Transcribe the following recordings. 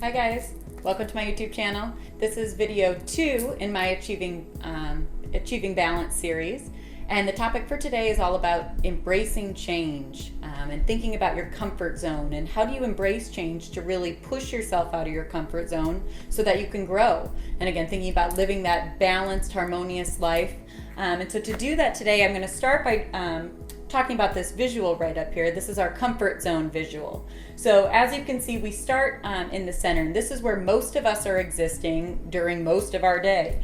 Hi guys, welcome to my YouTube channel. This is video 2 in my Achieving Balance series, and the topic for today is all about embracing change and thinking about your comfort zone and how do you embrace change to really push yourself out of your comfort zone so that you can grow. And again, thinking about living that balanced, harmonious life. And so to do that today, I'm going to start by talking about this visual right up here. This is our comfort zone visual. So as you can see, we start in the center, and this is where most of us are existing during most of our day.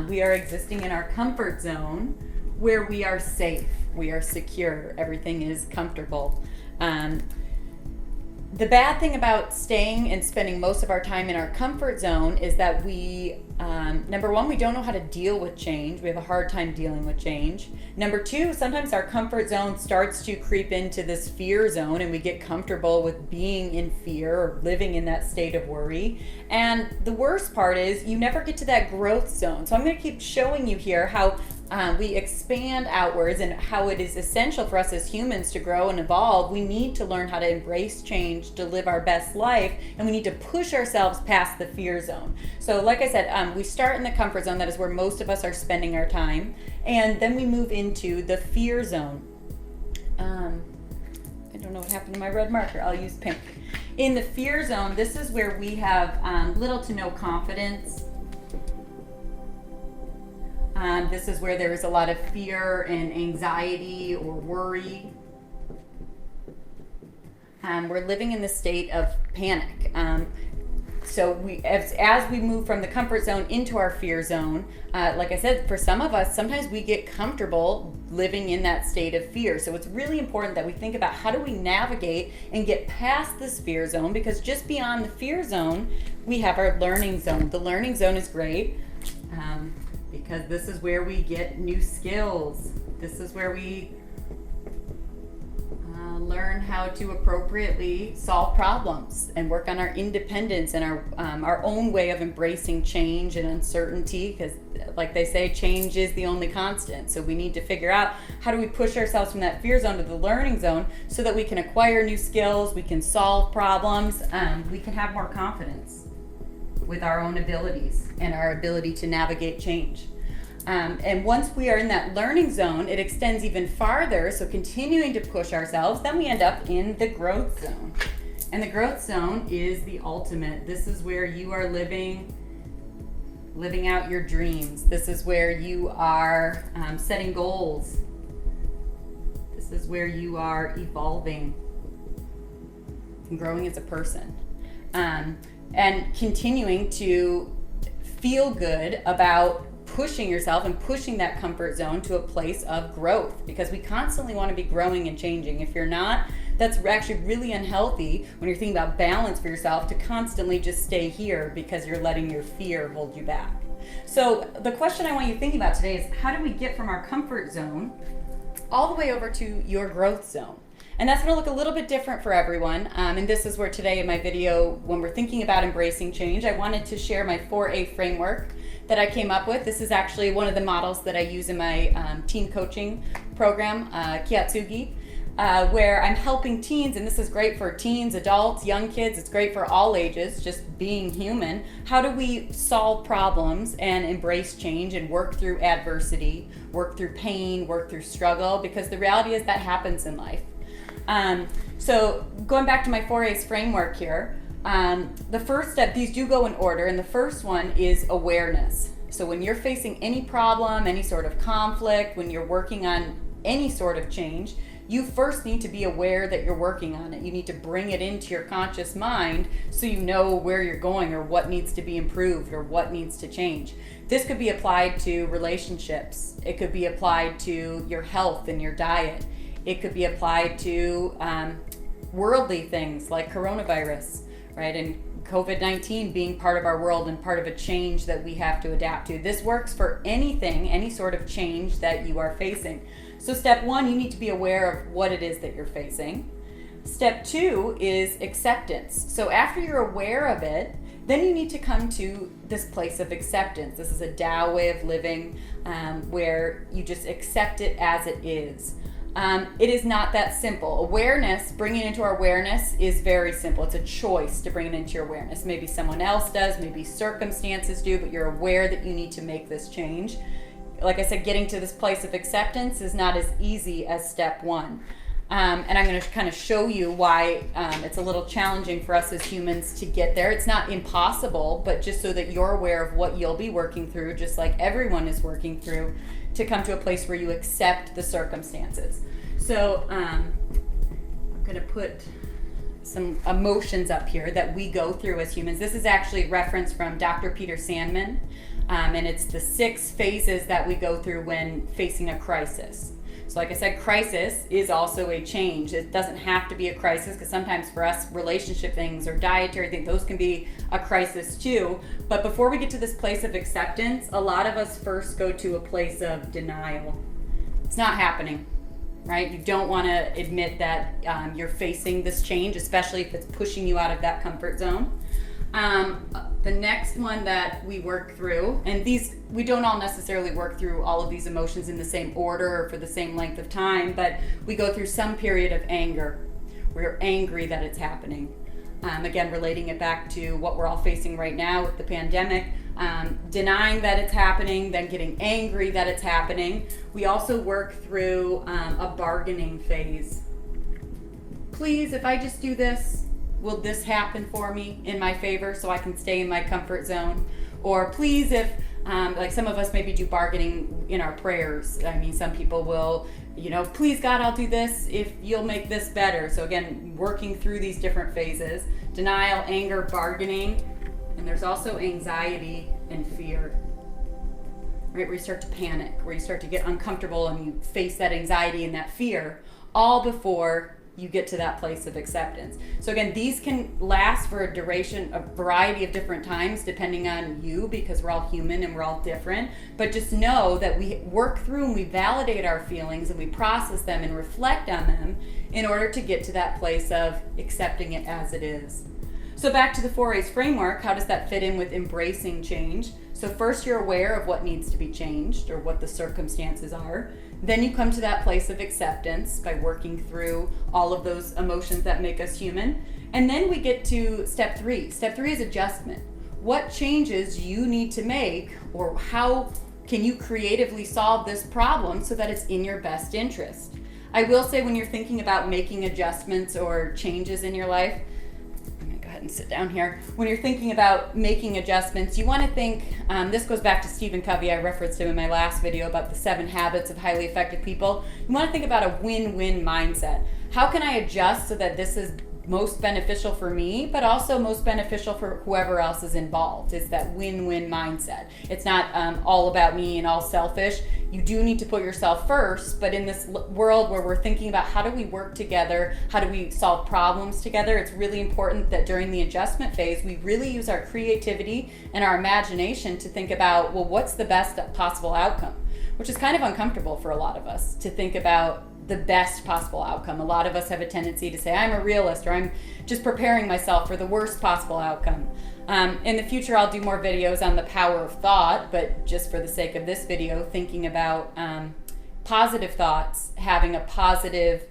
We are existing in our comfort zone where we are safe, we are secure, everything is comfortable. The bad thing about staying and spending most of our time in our comfort zone is that we, number one, we don't know how to deal with change. We have a hard time dealing with change. Number two, sometimes our comfort zone starts to creep into this fear zone and we get comfortable with being in fear or living in that state of worry. And the worst part is you never get to that growth zone. So I'm going to keep showing you here how we expand outwards and how it is essential for us as humans to grow and evolve. We need to learn how to embrace change to live our best life, and we need to push ourselves past the fear zone. So like I said, we start in the comfort zone. That is where most of us are spending our time, and then we move into the fear zone. I don't know what happened to my red marker. I'll use pink. In the fear zone, this is where we have little to no confidence. This is where there is a lot of fear and anxiety or worry. We're living in the state of panic. So as we move from the comfort zone into our fear zone, like I said, for some of us, sometimes we get comfortable living in that state of fear. So it's really important that we think about how do we navigate and get past this fear zone, because just beyond the fear zone, we have our learning zone. The learning zone is great. Because this is where we get new skills. This is where we learn how to appropriately solve problems and work on our independence and our own way of embracing change and uncertainty, because like they say, change is the only constant. So we need to figure out how do we push ourselves from that fear zone to the learning zone so that we can acquire new skills, we can solve problems, we can have more confidence with our own abilities and our ability to navigate change. And once we are in that learning zone, it extends even farther, so continuing to push ourselves, then we end up in the growth zone. And the growth zone is the ultimate. This is where you are living out your dreams. This is where you are setting goals. This is where you are evolving and growing as a person. And continuing to feel good about pushing yourself and pushing that comfort zone to a place of growth, because we constantly want to be growing and changing. If you're not, that's actually really unhealthy when you're thinking about balance for yourself, to constantly just stay here because you're letting your fear hold you back. So the question I want you thinking about today is, how do we get from our comfort zone all the way over to your growth zone? And that's going to look a little bit different for everyone. And this is where today in my video, when we're thinking about embracing change, I wanted to share my 4A framework that I came up with. This is actually one of the models that I use in my teen coaching program, Kiatsugi, where I'm helping teens, and this is great for teens, adults, young kids, it's great for all ages, just being human. How do we solve problems and embrace change and work through adversity, work through pain, work through struggle, because the reality is that happens in life. So going back to my 4A's framework here, the first step, these do go in order, and the first one is awareness. So when you're facing any problem, any sort of conflict, when you're working on any sort of change, you first need to be aware that you're working on it. You need to bring it into your conscious mind so you know where you're going or what needs to be improved or what needs to change. This could be applied to relationships. It could be applied to your health and your diet. It could be applied to worldly things like coronavirus, right? And COVID-19 being part of our world and part of a change that we have to adapt to. This works for anything, any sort of change that you are facing. So step one, you need to be aware of what it is that you're facing. Step two is acceptance. So after you're aware of it, then you need to come to this place of acceptance. This is a Tao way of living, where you just accept it as it is. It is not that simple. Awareness, bringing it into our awareness is very simple. It's a choice to bring it into your awareness. Maybe someone else does, maybe circumstances do, but you're aware that you need to make this change. Like I said, getting to this place of acceptance is not as easy as step one. And I'm going to kind of show you why it's a little challenging for us as humans to get there. It's not impossible, but just so that you're aware of what you'll be working through, just like everyone is working through, to come to a place where you accept the circumstances. So I'm going to put some emotions up here that we go through as humans. This is actually referenced from Dr. Peter Sandman, and it's the 6 phases that we go through when facing a crisis. So like I said, crisis is also a change. It doesn't have to be a crisis, because sometimes for us, relationship things or dietary things, those can be a crisis too. But before we get to this place of acceptance, a lot of us first go to a place of denial. It's not happening, right? You don't want to admit that you're facing this change, especially if it's pushing you out of that comfort zone. The next one that we work through, and we don't all necessarily work through all of these emotions in the same order or for the same length of time, but we go through some period of anger. We're angry that it's happening. Again, relating it back to what we're all facing right now with the pandemic, denying that it's happening, then getting angry that it's happening. We also work through a bargaining phase. Please, if I just do this, will this happen for me in my favor so I can stay in my comfort zone? Or please, if, like some of us maybe do bargaining in our prayers. I mean, some people will, please God, I'll do this if you'll make this better. So again, working through these different phases: denial, anger, bargaining, and there's also anxiety and fear. Right, where you start to panic, where you start to get uncomfortable and you face that anxiety and that fear, all before you get to that place of acceptance. So again, these can last for a variety of different times depending on you, because we're all human and we're all different. But just know that we work through and we validate our feelings and we process them and reflect on them in order to get to that place of accepting it as it is. So back to the 4A's framework, how does that fit in with embracing change? So first, you're aware of what needs to be changed or what the circumstances are. Then you come to that place of acceptance by working through all of those emotions that make us human. And then we get to step 3. Step 3 is adjustment. What changes you need to make, or how can you creatively solve this problem so that it's in your best interest? I will say, when you're thinking about making adjustments or changes in your life, and sit down here. When you're thinking about making adjustments, you want to think, this goes back to Stephen Covey. I referenced him in my last video about the 7 habits of highly effective people. You want to think about a win-win mindset. How can I adjust so that this is most beneficial for me, but also most beneficial for whoever else is involved? It's that win-win mindset. It's not all about me and all selfish. You do need to put yourself first, but in this world where we're thinking about how do we work together, how do we solve problems together, it's really important that during the adjustment phase, we really use our creativity and our imagination to think about, well, what's the best possible outcome? Which is kind of uncomfortable for a lot of us to think about the best possible outcome. A lot of us have a tendency to say, I'm a realist, or I'm just preparing myself for the worst possible outcome. In the future, I'll do more videos on the power of thought, but just for the sake of this video, thinking about positive thoughts having a positive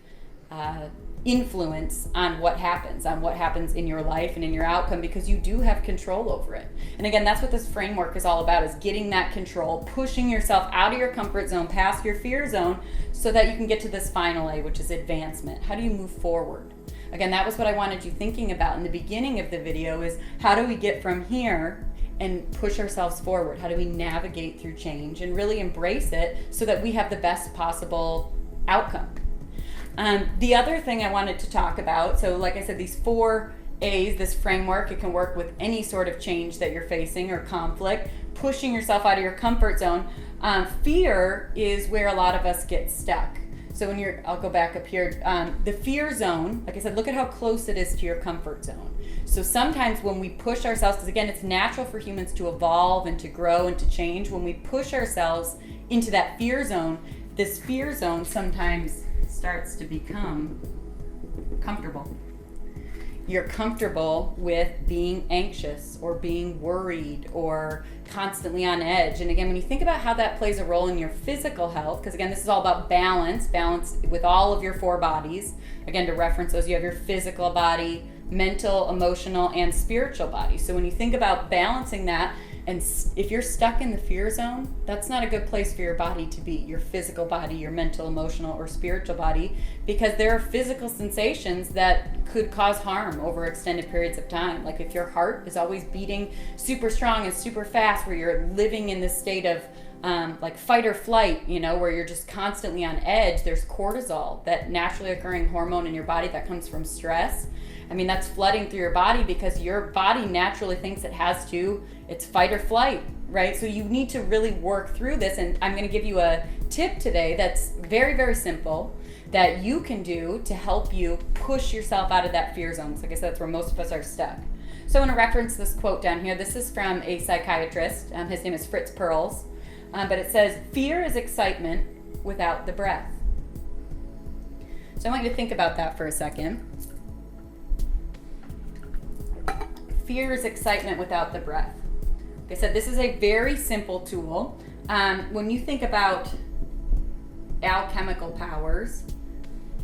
influence on what happens in your life and in your outcome, because you do have control over it. And again, that's what this framework is all about, is getting that control, pushing yourself out of your comfort zone, past your fear zone, so that you can get to this final A, which is advancement. How do you move forward? Again, that was what I wanted you thinking about in the beginning of the video, is how do we get from here and push ourselves forward? How do we navigate through change and really embrace it so that we have the best possible outcome? The other thing I wanted to talk about, so like I said, these 4 A's, this framework, it can work with any sort of change that you're facing or conflict, pushing yourself out of your comfort zone. Fear is where a lot of us get stuck. So I'll go back up here, the fear zone, like I said, look at how close it is to your comfort zone. So sometimes when we push ourselves, because again, it's natural for humans to evolve and to grow and to change, when we push ourselves into that fear zone, this fear zone sometimes starts to become comfortable. you're comfortable with being anxious or being worried or constantly on edge. And again, when you think about how that plays a role in your physical health, because again, this is all about balance with all of your 4 bodies. Again, to reference those, you have your physical body, mental, emotional, and spiritual body. So when you think about balancing that, and if you're stuck in the fear zone, that's not a good place for your body to be, your physical body, your mental, emotional, or spiritual body, because there are physical sensations that could cause harm over extended periods of time. Like if your heart is always beating super strong and super fast, where you're living in this state of like fight or flight, where you're just constantly on edge, there's cortisol, that naturally occurring hormone in your body that comes from stress. I mean, that's flooding through your body because your body naturally thinks it's fight or flight, right? So you need to really work through this. And I'm going to give you a tip today that's very, very simple that you can do to help you push yourself out of that fear zone. So like I said, that's where most of us are stuck. So I want to reference this quote down here. This is from a psychiatrist. His name is Fritz Perls. But it says, "Fear is excitement without the breath." So I want you to think about that for a second. Fear is excitement without the breath. Like I said, this is a very simple tool. When you think about alchemical powers,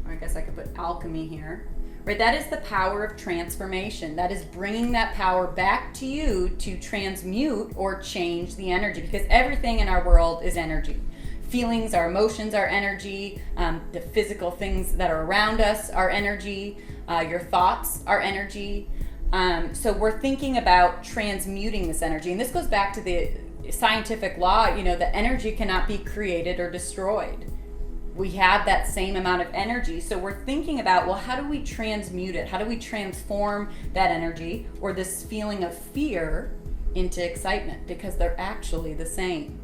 or I guess I could put alchemy here, right? That is the power of transformation. That is bringing that power back to you to transmute or change the energy, because everything in our world is energy. Feelings, our emotions are energy. The physical things that are around us are energy. Your thoughts are energy. So we're thinking about transmuting this energy. And this goes back to the scientific law, that energy cannot be created or destroyed. We have that same amount of energy. So we're thinking about, well, how do we transmute it? How do we transform that energy or this feeling of fear into excitement? Because they're actually the same.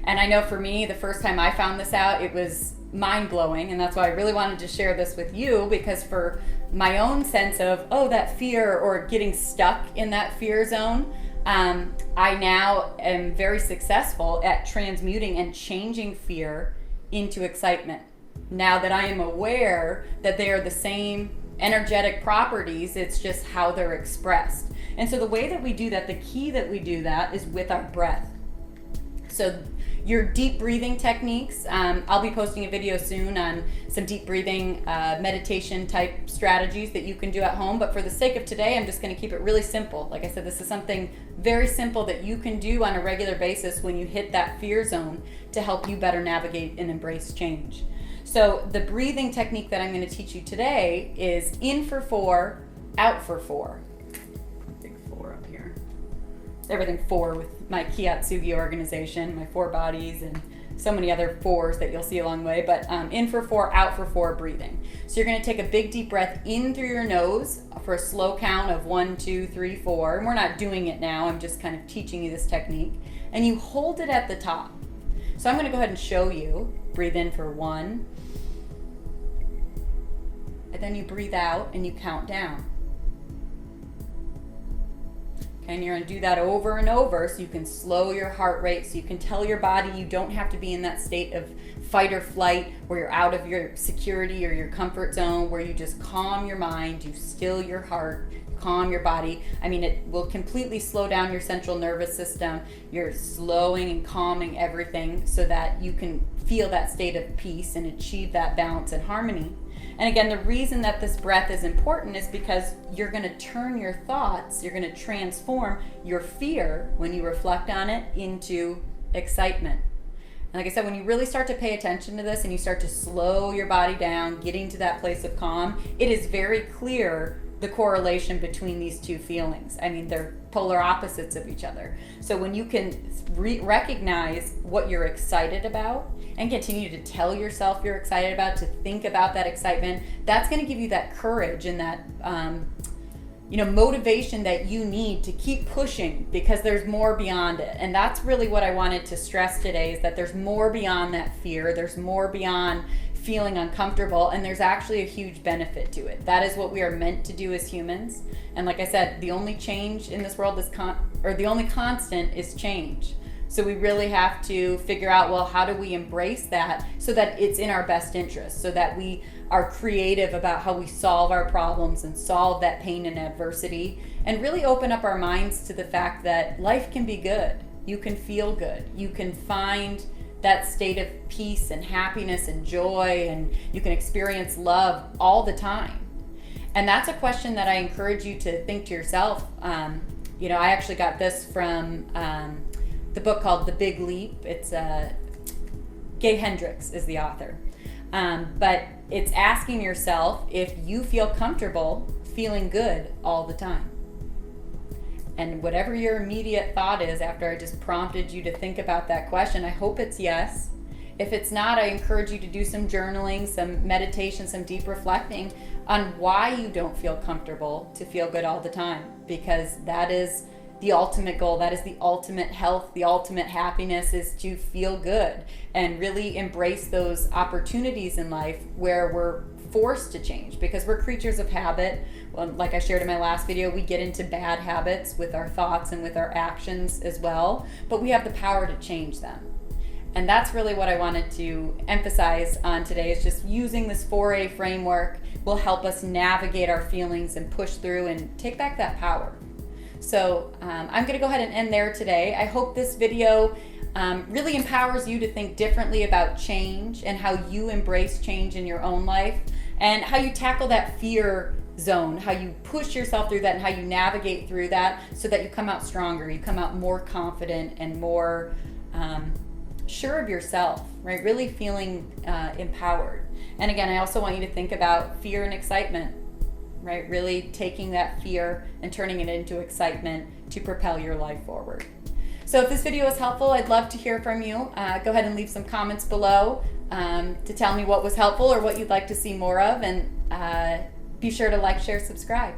And I know for me, the first time I found this out, it was mind-blowing, and that's why I really wanted to share this with you, because for my own sense of, that fear or getting stuck in that fear zone, I now am very successful at transmuting and changing fear into excitement. Now that I am aware that they are the same energetic properties, it's just how they're expressed. And so the way that we do that, the key that we do that is with our breath. So your deep breathing techniques, I'll be posting a video soon on some deep breathing meditation type strategies that you can do at home. But for the sake of today, I'm just going to keep it really simple. Like I said, this is something very simple that you can do on a regular basis when you hit that fear zone to help you better navigate and embrace change. So the breathing technique that I'm going to teach you today is in for 4, out for 4. Big 4 up here. Everything 4 with my Kiyatsugi organization, my 4 bodies, and so many other 4s that you'll see along the way. But in for 4, out for 4 breathing. So you're going to take a big deep breath in through your nose for a slow count of 1, 2, 3, 4. And we're not doing it now. I'm just kind of teaching you this technique. And you hold it at the top. So I'm going to go ahead and show you. Breathe in for 1. And then you breathe out and you count down. Okay, and you're going to do that over and over so you can slow your heart rate, so you can tell your body you don't have to be in that state of fight or flight where you're out of your security or your comfort zone, where you just calm your mind, you still your heart, calm your body. I mean, it will completely slow down your central nervous system. You're slowing and calming everything so that you can feel that state of peace and achieve that balance and harmony. And again, the reason that this breath is important is because you're going to turn your thoughts, you're going to transform your fear when you reflect on it into excitement. And like I said, when you really start to pay attention to this and you start to slow your body down, getting to that place of calm, it is very clear the correlation between these two feelings. I mean, they're polar opposites of each other. So when you can recognize what you're excited about and continue to tell yourself you're excited about, to think about that excitement, that's going to give you that courage and that motivation that you need to keep pushing, because there's more beyond it. And that's really what I wanted to stress today, is that there's more beyond that fear. There's more beyond feeling uncomfortable, and there's actually a huge benefit to it. That is what we are meant to do as humans. And like I said, the only change in this world is the only constant is change. So we really have to figure out, well, how do we embrace that so that it's in our best interest, so that we are creative about how we solve our problems and solve that pain and adversity, and really open up our minds to the fact that life can be good. You can feel good. You can find that state of peace and happiness and joy, and you can experience love all the time. And that's a question that I encourage you to think to yourself. I actually got this from the book called The Big Leap. It's Gay Hendricks is the author. But it's asking yourself if you feel comfortable feeling good all the time. And whatever your immediate thought is after I just prompted you to think about that question, I hope it's yes. If it's not, I encourage you to do some journaling, some meditation, some deep reflecting on why you don't feel comfortable to feel good all the time, because that is the ultimate goal. That is the ultimate health, the ultimate happiness, is to feel good and really embrace those opportunities in life where we're forced to change, because we're creatures of habit. Well, like I shared in my last video, we get into bad habits with our thoughts and with our actions as well, but we have the power to change them. And that's really what I wanted to emphasize on today, is just using this 4A framework will help us navigate our feelings and push through and take back that power. So I'm going to go ahead and end there today. I hope this video really empowers you to think differently about change and how you embrace change in your own life, and how you tackle that fear zone, how you push yourself through that, and how you navigate through that so that you come out stronger, you come out more confident and more sure of yourself, right? Really feeling empowered. And again, I also want you to think about fear and excitement, right? Really taking that fear and turning it into excitement to propel your life forward. So if this video was helpful, I'd love to hear from you. Go ahead and leave some comments below to tell me what was helpful or what you'd like to see more of, and be sure to like, share, subscribe.